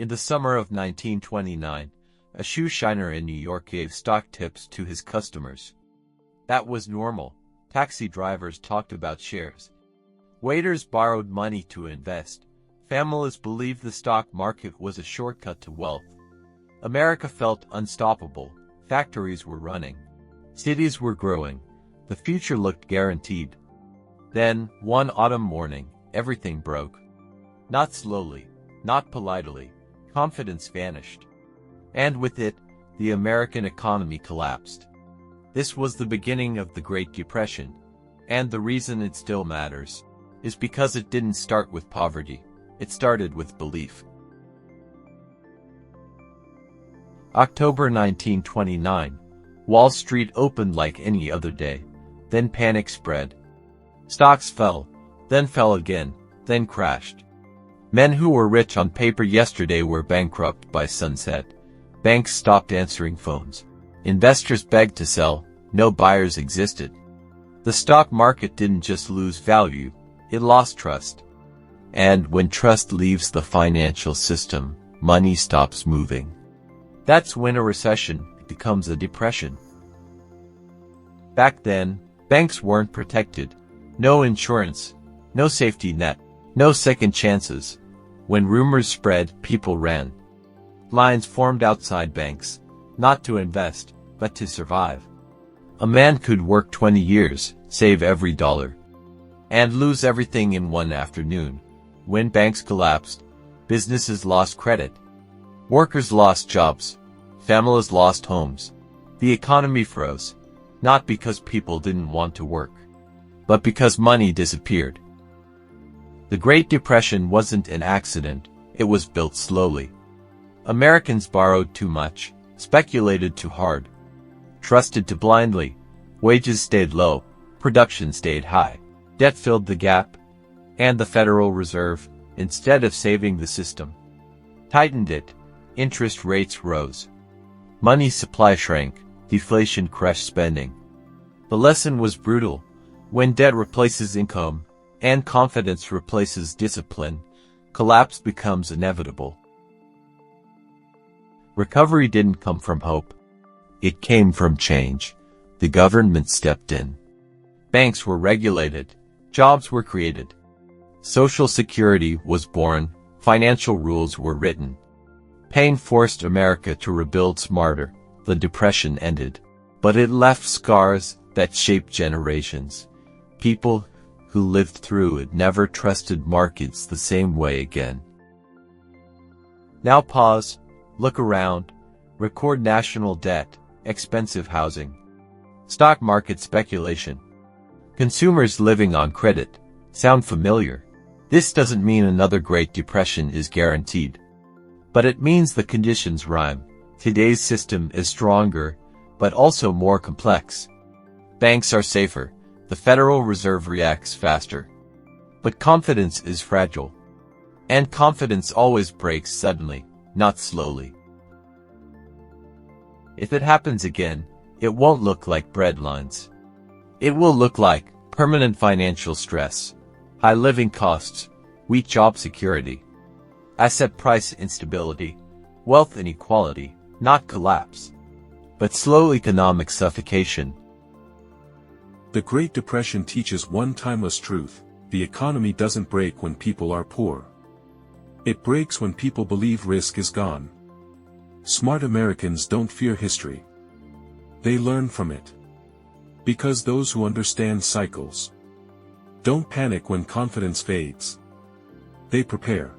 In the summer of 1929, a shoe shiner in New York gave stock tips to his customers. That was normal. Taxi drivers talked about shares. Waiters borrowed money to invest. Families believed the stock market was a shortcut to wealth. America felt unstoppable. Factories were running. Cities were growing. The future looked guaranteed. Then, one autumn morning, everything broke. Not slowly, not politely. Confidence vanished. And with it, the American economy collapsed. This was the beginning of the Great Depression, and the reason it still matters is because it didn't start with poverty. It started with belief. October 1929. Wall Street opened like any other day. Then panic spread. Stocks fell, then fell again, then crashed. Men who were rich on paper yesterday were bankrupt by sunset. Banks stopped answering phones. Investors begged to sell. No buyers existed. The stock market didn't just lose value, it lost trust. And when trust leaves the financial system, money stops moving. That's when a recession becomes a depression. Back then, banks weren't protected. No insurance, no safety net, no second chances. When rumors spread, people ran. Lines formed outside banks, not to invest, but to survive. A man could work 20 years, save every dollar, and lose everything in one afternoon. When banks collapsed, businesses lost credit. Workers lost jobs. Families lost homes. The economy froze, not because people didn't want to work, but because money disappeared. The Great Depression wasn't an accident, it was built slowly. Americans borrowed too much, speculated too hard, trusted too blindly. Wages stayed low, production stayed high. Debt filled the gap, and the Federal Reserve, instead of saving the system, tightened it. Interest rates rose. Money supply shrank, deflation crushed spending. The lesson was brutal. When debt replaces income, and confidence replaces discipline, collapse becomes inevitable. Recovery didn't come from hope. It came from change. The government stepped in. Banks were regulated. Jobs were created. Social Security was born. Financial rules were written. Pain forced America to rebuild smarter. The Depression ended. But it left scars that shaped generations. People who lived through it never trusted markets the same way again. Now pause, look around, record national debt, expensive housing, stock market speculation, consumers living on credit. Sound familiar? This doesn't mean another Great Depression is guaranteed. But it means the conditions rhyme. Today's system is stronger, but also more complex. Banks are safer. The Federal Reserve reacts faster. But confidence is fragile. And confidence always breaks suddenly, not slowly. If it happens again, it won't look like breadlines. It will look like permanent financial stress, high living costs, weak job security, asset price instability, wealth inequality, not collapse, but slow economic suffocation. The Great Depression teaches one timeless truth: the economy doesn't break when people are poor. It breaks when people believe risk is gone. Smart Americans don't fear history. They learn from it. Because those who understand cycles don't panic when confidence fades. They prepare.